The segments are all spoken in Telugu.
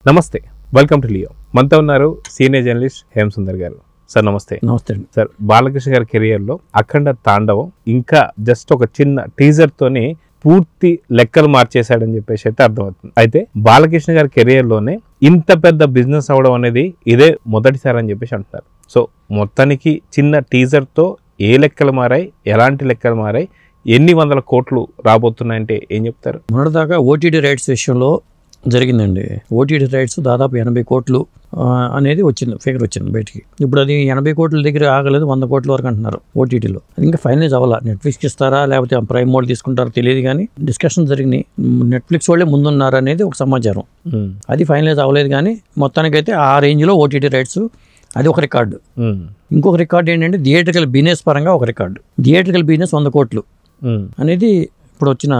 నమస్తే, వెల్కమ్ టు లియో. మనతో ఉన్నారు సీనియర్ జర్నలిస్ట్ హేమ్ సుందర్ గారు. సార్ నమస్తే. నమస్తే అండి. సార్, బాలకృష్ణ గారి కెరియర్లో అఖండ తాండవం ఇంకా జస్ట్ ఒక చిన్న టీజర్తోనే పూర్తి లెక్కలు మార్చేశాడని చెప్పేసి అయితే అర్థమవుతుంది. అయితే బాలకృష్ణ గారి కెరియర్లోనే ఇంత పెద్ద బిజినెస్ అవడం అనేది ఇదే మొదటిసారి అని చెప్పేసి అంటున్నారు. సో మొత్తానికి చిన్న టీజర్తో ఏ లెక్కలు మారాయి, ఎలాంటి లెక్కలు మారాయి, ఎన్ని వందల కోట్లు రాబోతున్నాయంటే ఏం చెప్తారు? మొన్నటిదాకా ఓటీటీ రైట్స్ విషయంలో జరిగిందండి. ఓటీటీ రైట్స్ దాదాపు 80 కోట్లు అనేది వచ్చింది, ఫిగర్ వచ్చింది బయటికి. ఇప్పుడు అది 80 కోట్ల దగ్గర ఆగలేదు, 100 కోట్ల వరకు అంటున్నారు ఓటీటీలో. ఇంకా ఫైనలైజ్ అవ్వాలా, నెట్ఫ్లిక్స్కి ఇస్తారా లేకపోతే ప్రైమ్ మోడ్ తీసుకుంటారో తెలియదు, కానీ డిస్కషన్ జరిగినాయి. నెట్ఫ్లిక్స్ వాళ్ళే ముందున్నారు అనేది ఒక సమాచారం. అది ఫైనలైజ్ అవ్వలేదు, కానీ మొత్తానికైతే ఆ రేంజ్లో ఓటీటీ రైట్స్ అది ఒక రికార్డు. ఇంకొక రికార్డు ఏంటంటే థియేట్రికల్ బిజినెస్ పరంగా ఒక రికార్డు. థియేట్రికల్ బిజినెస్ 100 కోట్లు అనేది ఇప్పుడు వచ్చిన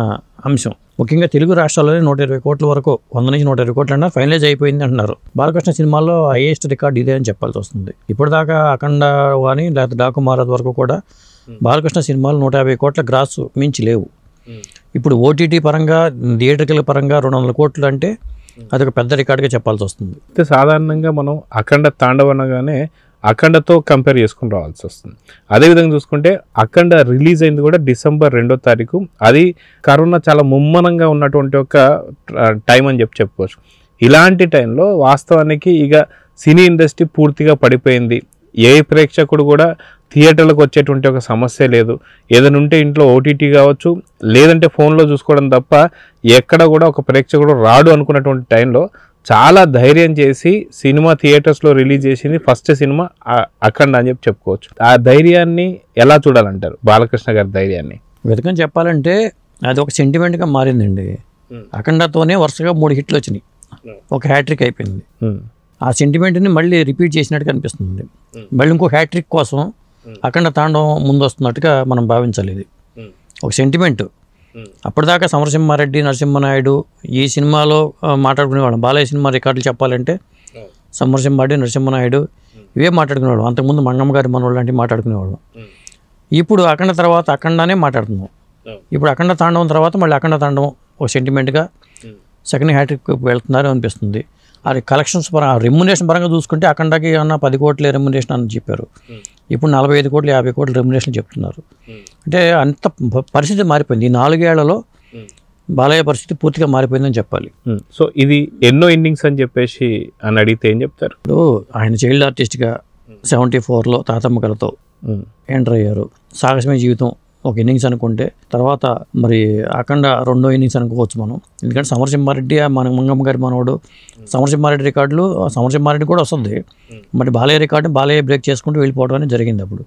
అంశం. ముఖ్యంగా తెలుగు రాష్ట్రాల్లోనే 120 కోట్ల వరకు, 100 నుంచి 120 కోట్లు అన్నా ఫైనలైజ్ అయిపోయింది అంటున్నారు. బాలకృష్ణ సినిమాల్లో హైయెస్ట్ రికార్డు ఇదే అని చెప్పాల్సి వస్తుంది. ఇప్పటిదాకా అఖండ కానీ లేకపోతే డాకు మహారాజ్ వరకు కూడా బాలకృష్ణ సినిమాలు 150 కోట్ల గ్రాస్ మించి లేవు. ఇప్పుడు ఓటీటీ పరంగా, థియేట్రికల్ పరంగా 200 కోట్లు అంటే అదొక పెద్ద రికార్డుగా చెప్పాల్సి వస్తుంది. అయితే సాధారణంగా మనం అఖండ తాండవనగానే అఖండతో కంపేర్ చేసుకుని రావాల్సి వస్తుంది. అదేవిధంగా చూసుకుంటే అఖండ రిలీజ్ అయింది కూడా December 2వ తారీఖు. అది కరోనా చాలా ముమ్మనంగా ఉన్నటువంటి ఒక టైం అని చెప్పుకోవచ్చు. ఇలాంటి టైంలో వాస్తవానికి ఇక సినీ ఇండస్ట్రీ పూర్తిగా పడిపోయింది. ఏ ప్రేక్షకుడు కూడా థియేటర్లకు వచ్చేటువంటి ఒక సమస్య లేదు. ఏదైనా ఉంటే ఇంట్లో ఓటీటీ కావచ్చు, లేదంటే ఫోన్లో చూసుకోవడం తప్ప ఎక్కడ కూడా ఒక ప్రేక్షకుడు రాడు అనుకున్నటువంటి టైంలో చాలా ధైర్యం చేసి సినిమా థియేటర్స్లో రిలీజ్ చేసింది ఫస్ట్ సినిమా అఖండ అని చెప్పుకోవచ్చు. ఆ ధైర్యాన్ని ఎలా చూడాలంటారు, బాలకృష్ణ గారి ధైర్యాన్ని? వెతకని చెప్పాలంటే అది ఒక సెంటిమెంట్గా మారిందండి. అఖండతోనే వరుసగా 3 హిట్లు వచ్చినాయి, ఒక హ్యాట్రిక్ అయిపోయింది. ఆ సెంటిమెంట్ని మళ్ళీ రిపీట్ చేసినట్టుగా అనిపిస్తుంది. మళ్ళీ ఇంకో హ్యాట్రిక్ కోసం అఖండ తాండవం ముందు వస్తున్నట్టుగా మనం భావించాలి. ఇది ఒక సెంటిమెంట్. అప్పటిదాకా సమరసింహారెడ్డి, నరసింహనాయుడు ఈ సినిమాలో మాట్లాడుకునేవాళ్ళం. బాలయ్య సినిమా రికార్డులు చెప్పాలంటే సమరసింహారెడ్డి, నరసింహనాయుడు ఇవే మాట్లాడుకునేవాళ్ళం. అంతకుముందు మంగమ్మ గారి మనోళ్ళు లాంటివి మాట్లాడుకునేవాళ్ళం. ఇప్పుడు అఖండ తర్వాత అఖండానే మాట్లాడుతున్నాం. ఇప్పుడు అఖండ తాండవం తర్వాత మళ్ళీ అఖండ తాండవం ఒక సెంటిమెంట్గా సెకండ్ హ్యాట్రిక్ వెళ్తున్నారు అనిపిస్తుంది. అది కలెక్షన్స్ పరంగా, రెమ్యునేషన్ పరంగా చూసుకుంటే అఖండకి ఏమన్నా 10 కోట్ల రెమ్యునేషన్ అని చెప్పారు. ఇప్పుడు 45 కోట్లు 50 కోట్ల రెమ్యునేషన్ చెప్తున్నారు. అంటే అంత పరిస్థితి మారిపోయింది. ఈ 4 ఏళ్లలో బాలయ్య పరిస్థితి పూర్తిగా మారిపోయిందని చెప్పాలి. సో ఇది ఎన్నో ఇన్నింగ్స్ అని చెప్పేసి అని అడిగితే ఏం చెప్తారు? ఇప్పుడు ఆయన చైల్డ్ ఆర్టిస్ట్గా 74లో తాతమ్మ కలతో ఎంటర్ అయ్యారు. సాహసమే జీవితం ఒక ఇన్నింగ్స్ అనుకుంటే, తర్వాత మరి అఖండ 2వ ఇన్నింగ్స్ అనుకోవచ్చు మనం. ఎందుకంటే సమరసింహారెడ్డి మన మంగమ్మ గారి మనోడు, సమరసింహారెడ్డి రికార్డులు సమరసింహారెడ్డి కూడా వస్తుంది. మరి బాలయ్య రికార్డుని బాలయ్య బ్రేక్ చేసుకుంటూ వెళ్ళిపోవడం అనేది జరిగింది అప్పుడు.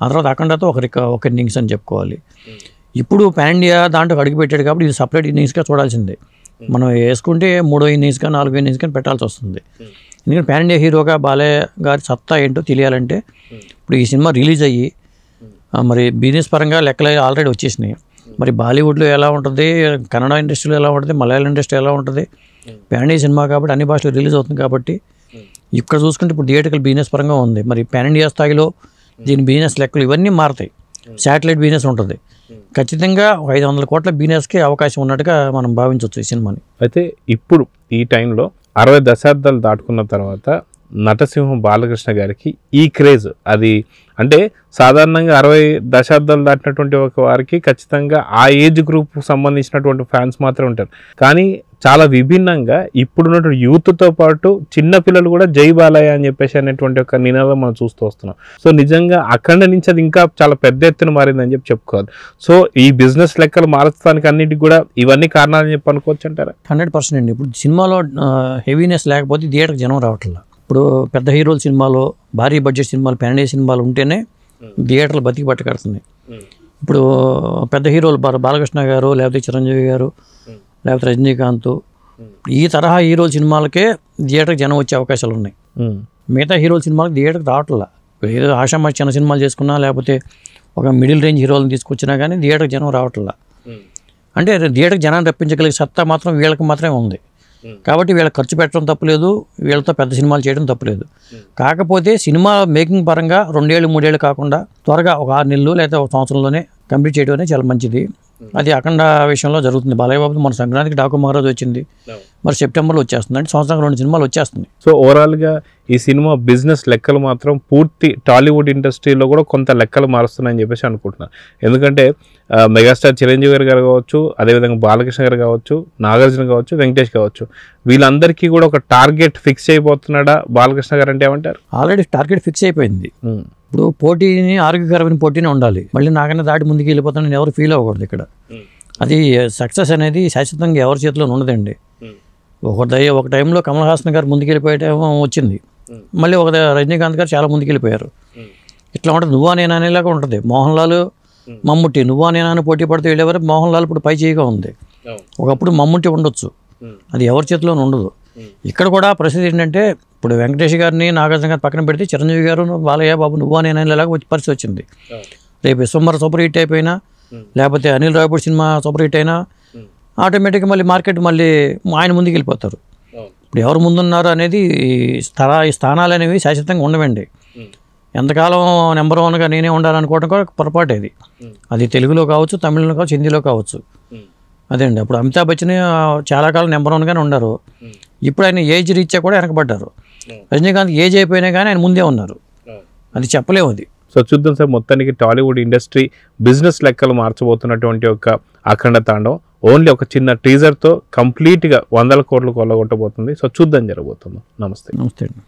ఆ తర్వాత అఖండతో ఒక ఇన్నింగ్స్ అని చెప్పుకోవాలి. ఇప్పుడు పాన్ ఇండియా దాంట్లో అడుగు పెట్టాడు కాబట్టి ఇది సపరేట్ ఇన్నింగ్స్గా చూడాల్సిందే. మనం వేసుకుంటే 3వ ఇన్నింగ్స్గా 4వ ఇన్నింగ్స్గా పెట్టాల్సి వస్తుంది. ఎందుకంటే పాన్ ఇండియా హీరోగా బాలయ్య గారి సత్తా ఏంటో తెలియాలంటే ఇప్పుడు ఈ సినిమా రిలీజ్ అయ్యి మరి బిజినెస్ పరంగా లెక్కలు ఆల్రెడీ వచ్చేసినాయి. మరి బాలీవుడ్లో ఎలా ఉంటుంది, కన్నడ ఇండస్ట్రీలో ఎలా ఉంటుంది, మలయాళం ఇండస్ట్రీ ఎలా ఉంటుంది, పాన్ ఇండియా సినిమా కాబట్టి అన్ని భాషలో రిలీజ్ అవుతుంది కాబట్టి ఇక్కడ చూసుకుంటే ఇప్పుడు థియేటర్కల్ బిజినెస్ పరంగా ఉంది. మరి పాన్ ఇండియా స్థాయిలో దీని బిజినెస్ లెక్కలు ఇవన్నీ మారుతాయి. శాటిలైట్ బిజినెస్ ఉంటుంది. ఖచ్చితంగా 500 కోట్ల బిజినెస్కి అవకాశం ఉన్నట్టుగా మనం భావించవచ్చు ఈ సినిమాని. అయితే ఇప్పుడు ఈ టైంలో 60 దశాబ్దాలు దాటుకున్న తర్వాత నటసింహం బాలకృష్ణ గారికి ఈ క్రేజ్, అది అంటే సాధారణంగా 60 దశాబ్దాలు దాటినటువంటి ఒక వారికి ఖచ్చితంగా ఆ ఏజ్ గ్రూప్ సంబంధించినటువంటి ఫ్యాన్స్ మాత్రమే ఉంటారు. కానీ చాలా విభిన్నంగా ఇప్పుడున్నటువంటి యూత్తో పాటు చిన్నపిల్లలు కూడా జై బాలయ్య అని చెప్పేసి అనేటువంటి ఒక నినాదం మనం చూస్తూ వస్తున్నాం. సో నిజంగా అఖండ నుంచి అది ఇంకా చాలా పెద్ద ఎత్తున మారిందని చెప్పుకోవాలి. సో ఈ బిజినెస్ లెక్కలు మార్చడానికి అన్నిటికి కూడా ఇవన్నీ కారణాలని చెప్పి అనుకోవచ్చు అంటారా? 100% అండి. ఇప్పుడు సినిమాలో హెవీనెస్ లేకపోతే థియేటర్కి జనం రావట్లేదు. ఇప్పుడు పెద్ద హీరోల సినిమాలో, భారీ బడ్జెట్ సినిమాలు, పాన్ ఇండియా సినిమాలు ఉంటేనే థియేటర్లు బతికి పట్టుకడుతున్నాయి. ఇప్పుడు పెద్ద హీరోలు బాలకృష్ణ గారు, లేకపోతే చిరంజీవి గారు, లేకపోతే రజనీకాంత్, ఈ తరహా హీరోల సినిమాలకే థియేటర్కి జనం వచ్చే అవకాశాలు ఉన్నాయి. మిగతా హీరోల సినిమాలకు థియేటర్కి రావట్లా. ఏదో ఆషామాషి చిన్న సినిమాలు చేసుకున్నా, లేకపోతే ఒక మిడిల్ రేంజ్ హీరోలను తీసుకొచ్చినా కానీ థియేటర్కి జనం రావట్లా. అంటే థియేటర్కి జనాన్ని రప్పించగలిగే సత్తా మాత్రం వీళ్ళకి మాత్రమే ఉంది. కాబట్టి వీళ్ళకి ఖర్చు పెట్టడం తప్పులేదు, వీళ్ళతో పెద్ద సినిమాలు చేయడం తప్పులేదు. కాకపోతే సినిమా మేకింగ్ పరంగా 2 ఏళ్ళు 3 ఏళ్ళు కాకుండా త్వరగా ఒక 6 నెలలు లేదా ఒక సంవత్సరంలోనే కంప్లీట్ చేయడం అనేది చాలా మంచిది. అది అఖండ విషయంలో జరుగుతుంది. బాలయ్య బాబు మన సంక్రాంతికి డాకు మహారాజ్ వచ్చింది, మరి సెప్టెంబర్లో వచ్చేస్తుంది, అంటే సంవత్సరానికి 2 సినిమాలు వచ్చేస్తుంది. సో ఓవరాల్గా ఈ సినిమా బిజినెస్ లెక్కలు మాత్రం పూర్తి టాలీవుడ్ ఇండస్ట్రీలో కూడా కొంత లెక్కలు మారుస్తున్నాయని చెప్పేసి అనుకుంటున్నాను. ఎందుకంటే మెగాస్టార్ చిరంజీవి గారు కావచ్చు, అదేవిధంగా బాలకృష్ణ గారు కావచ్చు, నాగార్జున కావచ్చు, వెంకటేష్ కావచ్చు, వీళ్ళందరికీ కూడా ఒక టార్గెట్ ఫిక్స్ అయిపోతున్నాడా బాలకృష్ణ గారు అంటే ఏమంటారు? ఆల్రెడీ టార్గెట్ ఫిక్స్ అయిపోయింది. ఇప్పుడు పోటీని ఆరోగ్యకరమైన పోటీనే ఉండాలి. మళ్ళీ నాకన్నా దాటి ముందుకు వెళ్ళిపోతానని ఎవరు ఫీల్ అవ్వకూడదు. ఇక్కడ అది సక్సెస్ అనేది శాశ్వతంగా ఎవరి చేతిలో ఉండదండి. ఒక టైంలో కమల్ హాసన్ గారు ముందుకెళ్ళిపోయేటేమో వచ్చింది, మళ్ళీ ఒక రజనీకాంత్ గారు చాలా ముందుకెళ్ళిపోయారు. ఇట్లా ఉంటుంది, నువ్వా నేనా అనేలాగా ఉంటుంది. మోహన్ లాల్, మమ్ముట్టి నువ్వా నేనా అని పోటీ పడుతూ వెళ్ళేవారు. మోహన్ లాల్ ఇప్పుడు పై చేయిగా ఉంది. ఒకప్పుడు మమ్ముట్టి ఉండొచ్చు, అది ఎవరి చేతిలోనూ ఉండదు. ఇక్కడ కూడా పరిస్థితి ఏంటంటే ఇప్పుడు వెంకటేష్ గారిని నాగార్జున గారిని పక్కన పెడితే చిరంజీవి గారు బాలయ్య బాబు నువ్వా నేనా అనేలాగా పరిస్థితి వచ్చింది. రేపు విశ్వంబర సూపర్ హిట్ అయిపోయినా, లేకపోతే Anil Ravipudi cinema super hit అయినా ఆటోమేటిక్గా మళ్ళీ మార్కెట్ మళ్ళీ ఆయన ముందుకు వెళ్ళిపోతారు. ఇప్పుడు ఎవరు ముందున్నారు అనేది ఈ స్థానాలు అనేవి శాశ్వతంగా ఉండవండి. ఎంతకాలం నెంబర్ 1గా నేనే ఉండాలనుకోవడం కూడా పొరపాటు. అది తెలుగులో కావచ్చు, తమిళలో కావచ్చు, హిందీలో కావచ్చు. అదే అండి, అప్పుడు అమితాబ్ బచ్చన్ చాలా కాలం నెంబర్ 1గానే ఉన్నారు. ఇప్పుడు ఆయన ఏజ్ రీత్యా కూడా వెనకబడ్డారు. రజనీకాంత్ ఏజ్ అయిపోయినా కానీ ఆయన ముందే ఉన్నారు. అది చెప్పలేము. అది సో చూద్దాం సార్, మొత్తానికి టాలీవుడ్ ఇండస్ట్రీ బిజినెస్ లెక్కలు మార్చబోతున్నటువంటి ఒక అఖండ తాండవం ఓన్లీ ఒక చిన్న టీజర్తో కంప్లీట్గా 100 కోట్లు కొల్లగొట్టబోతుంది. సో చూద్దాం జరగబోతుంది. నమస్తే. నమస్తే అండి.